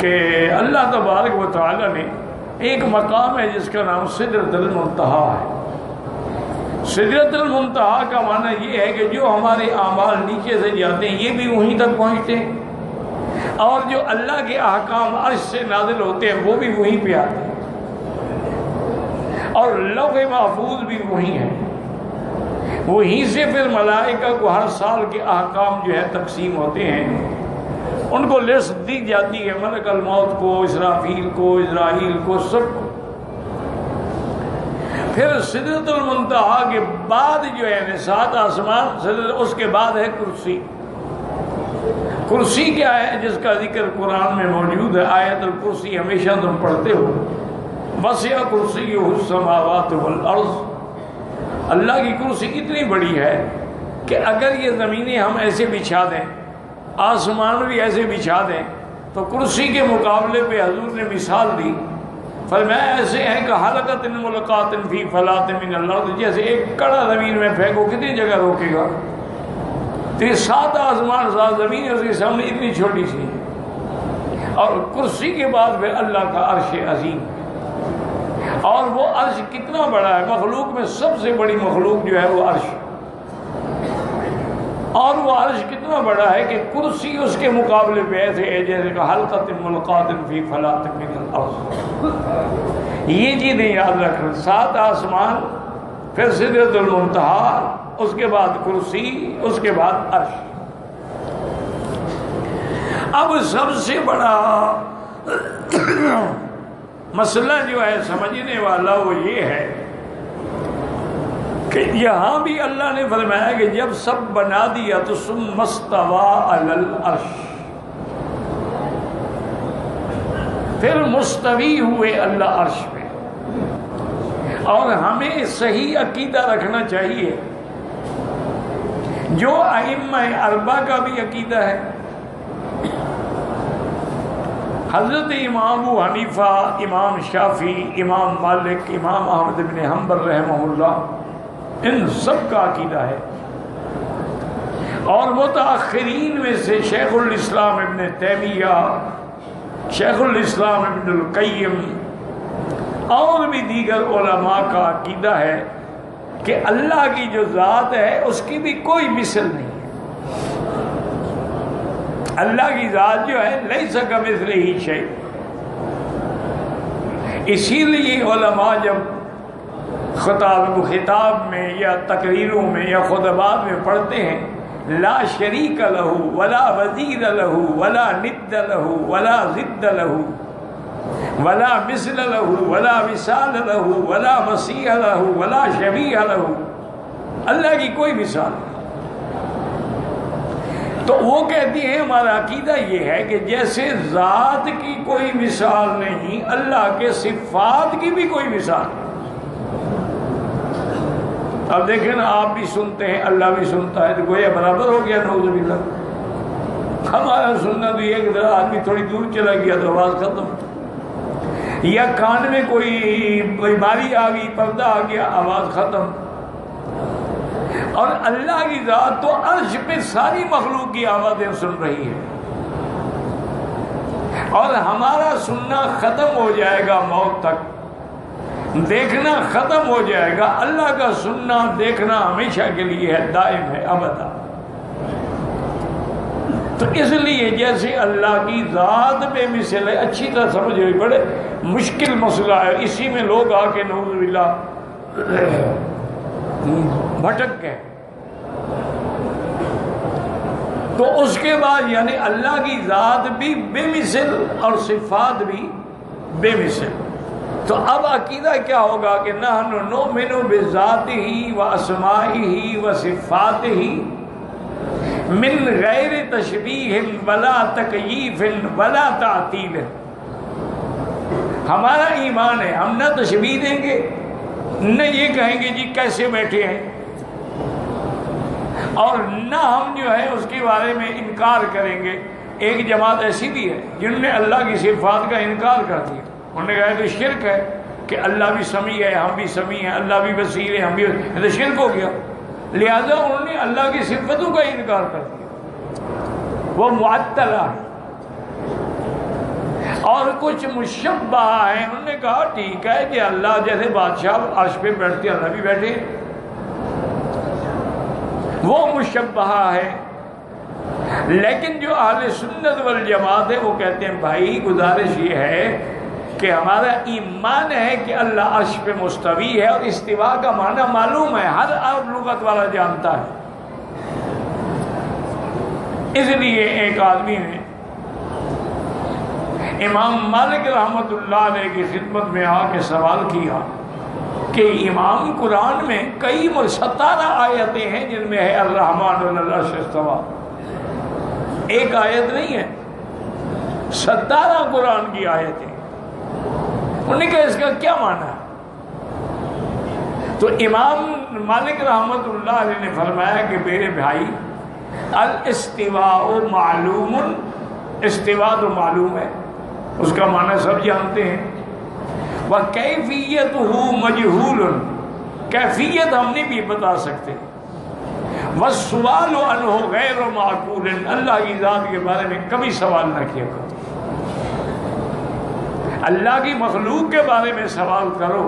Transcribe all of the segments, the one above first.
کہ اللہ تبارک و تعالی نے ایک مقام ہے جس کا نام سدرۃ المنتہا ہے۔ سدرۃ المنتہا کا معنی یہ ہے کہ جو ہمارے اعمال نیچے سے جاتے ہیں یہ بھی وہیں تک پہنچتے ہیں، اور جو اللہ کے احکام عرش سے نازل ہوتے ہیں وہ بھی وہیں پہ آتے ہیں، اور لوح محفوظ بھی وہیں ہے۔ وہیں سے پھر ملائکہ کو ہر سال کے احکام جو ہے تقسیم ہوتے ہیں، ان کو لسٹ دی جاتی ہے، ملک الموت کو، اسرافیل کو، اسرائیل کو، سب کو۔ پھر سدرۃ المنتہا کے بعد جو ہے 7 آسمان، اس کے بعد ہے کرسی۔ کرسی کیا ہے؟ جس کا ذکر قرآن میں موجود ہے، آیت الکرسی ہمیشہ تم پڑھتے ہو، وسع کرسیہ السماوات والارض۔ اللہ کی کرسی اتنی بڑی ہے کہ اگر یہ زمینیں ہم ایسے بچھا دیں، آسمان بھی ایسے بچھا دیں، تو کرسی کے مقابلے پہ حضور نے مثال دی، فرمایا ایسے ہیں کہ حلقۃ ملقات فی فلاۃ من الارض، جیسے ایک کڑا زمین میں پھینکو کتنی جگہ روکے گا؟ تو یہ 7 آسمان 7 زمین اس کے سامنے اتنی چھوٹی سی، اور کرسی کے بعد پھر اللہ کا عرش عظیم، اور وہ عرش کتنا بڑا ہے؟ مخلوق میں سب سے بڑی مخلوق جو ہے وہ عرش، اور وہ عرش کتنا بڑا ہے کہ کرسی اس کے مقابلے پہ ایسے ہے جیسے کہ حلقۃ ملقات فی فلاۃ من الارض۔ یہ چیزیں یاد رکھنا، 7 آسمان، پھر سدرۃ المنتہا، اس کے بعد کرسی، اس کے بعد عرش۔ اب سب سے بڑا مسئلہ جو ہے سمجھنے والا وہ یہ ہے کہ یہاں بھی اللہ نے فرمایا کہ جب سب بنا دیا تو ثم استویٰ علی العرش، پھر مستوی ہوئے اللہ عرش پہ۔ اور ہمیں صحیح عقیدہ رکھنا چاہیے جو ائمہ 4 کا بھی عقیدہ ہے، حضرت امام ابو حنیفہ، امام شافعی، امام مالک، امام احمد بن حنبل رحمہ اللہ، ان سب کا عقیدہ ہے۔ اور متاخرین میں سے شیخ الاسلام ابن تیمیہ، شیخ الاسلام ابن القیم اور بھی دیگر علماء کا عقیدہ ہے کہ اللہ کی جو ذات ہے اس کی بھی کوئی مثل نہیں ہے۔ اللہ کی ذات جو ہے لیس کمثلہ شیء۔ اسی لیے علماء جب خطاب میں یا تقریروں میں یا خطبات میں پڑھتے ہیں لا شریک لہ ولا وزیر لہ ولا ند لہ ولا ضد لہ ولا مثل لہ ولا مثال لہ ولا مسیح لہ ولا شبیہ لہ، اللہ کی کوئی مثال نہیں۔ تو وہ کہتی ہیں ہمارا عقیدہ یہ ہے کہ جیسے ذات کی کوئی مثال نہیں، اللہ کے صفات کی بھی کوئی مثال نہیں۔ اب دیکھیں نا، آپ بھی سنتے ہیں، اللہ بھی سنتا ہے، تو گویا برابر ہو گیا، نعوذ باللہ۔ ہمارا سننا تو یہ کہ آدمی تھوڑی دور چلا گیا تو آواز ختم، یا کان میں کوئی بیماری آ گئی، پردہ آ گیا، آواز ختم۔ اور اللہ کی ذات تو عرش پہ ساری مخلوق کی آوازیں سن رہی ہے، اور ہمارا سننا ختم ہو جائے گا، موت تک دیکھنا ختم ہو جائے گا، اللہ کا سننا دیکھنا ہمیشہ کے لیے ہے، دائم ہے، ابدا۔ تو اس لیے جیسے اللہ کی ذات بے مثل ہے، اچھی طرح سمجھے، بڑے مشکل مسئلہ ہے، اسی میں لوگ آ کے نعوذ باللہ بھٹک گئے۔ تو اس کے بعد یعنی اللہ کی ذات بھی بے مثل اور صفات بھی بے مثل۔ تو اب عقیدہ کیا ہوگا کہ نحن نؤمن بذاتہ واسمائہ وصفاتہ من غیر تشبیہ ولا تکییف ولا تعطیل۔ ہمارا ایمان ہے، ہم نہ تشبیہ دیں گے، نہ یہ کہیں گے جی کیسے بیٹھے ہیں، اور نہ ہم جو ہے اس کے بارے میں انکار کریں گے۔ ایک جماعت ایسی بھی ہے جن نے اللہ کی صفات کا انکار کر دیا، انہوں نے کہا تو شرک ہے کہ اللہ بھی سمیع ہے، ہم بھی سمیع ہیں، اللہ بھی بصیر ہے، ہم بھی، تو شرک ہو گیا۔ لہذا انہوں نے اللہ کی صفتوں کا انکار کر دیا، وہ معطلہ ہے۔ اور کچھ مشبہ ہیں، انہوں نے کہا ٹھیک ہے کہ اللہ جیسے بادشاہ عرش پہ بیٹھتے اللہ بھی بیٹھے، وہ مشبہ ہے۔ لیکن جو اہل سنت والجماعت ہے وہ کہتے ہیں بھائی گزارش یہ ہے کہ ہمارا ایمان ہے کہ اللہ عرش پہ مستوی ہے، اور استوا کا معنی معلوم ہے، ہر عرب لغت والا جانتا ہے۔ اس لیے ایک آدمی نے امام مالک رحمۃ اللہ علیہ کی خدمت میں آ کے سوال کیا کہ امام قرآن میں کئی 17 آیتیں ہیں جن میں ہے الرحمن علی العرش استویٰ، ایک آیت نہیں ہے، 17 قرآن کی آیتیں۔ انہوں نے کہا اس کا کیا معنی ہے؟ تو امام مالک رحمۃ اللہ علیہ نے فرمایا کہ میرے بھائی الاستواء معلوم، استواء تو معلوم ہے، اس کا معنی سب جانتے ہیں، وَكَيْفِيَّتُهُ مَجْهُولٌ، کیفیت ہم نہیں بھی بتا سکتے، وَالسُّؤَالُ عَنْهُ غَيْرُ مَعْقُولٍ، اللہ کی ذات کے بارے میں کبھی سوال نہ کیا کرو، اللہ کی مخلوق کے بارے میں سوال کرو،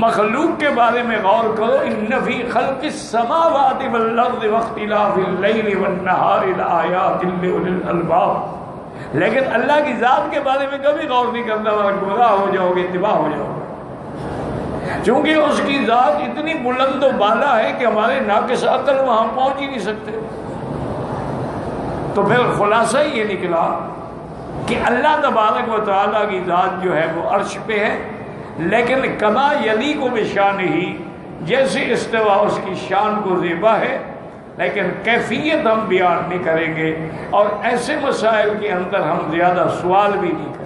مخلوق کے بارے میں غور کرو، ان فی خلق السماوات والارض واختلاف اللیل والنہار لآیات لأولی الالباب، لیکن اللہ کی ذات کے بارے میں کبھی غور نہیں کرنا، ورنہ گمراہ ہو جاؤ گے، تباہ ہو جاؤ گے، چونکہ اس کی ذات اتنی بلند و بالا ہے کہ ہمارے ناقص عقل وہاں پہنچ ہی نہیں سکتے۔ تو پھر خلاصہ یہ نکلا کہ اللہ تبارک و تعالیٰ کی ذات جو ہے وہ عرش پہ ہے، لیکن کما یلیق بشانہ، جیسے استوا اس کی شان کو زیبا ہے، لیکن کیفیت ہم بیان نہیں کریں گے، اور ایسے مسائل کے اندر ہم زیادہ سوال بھی نہیں کریں گے۔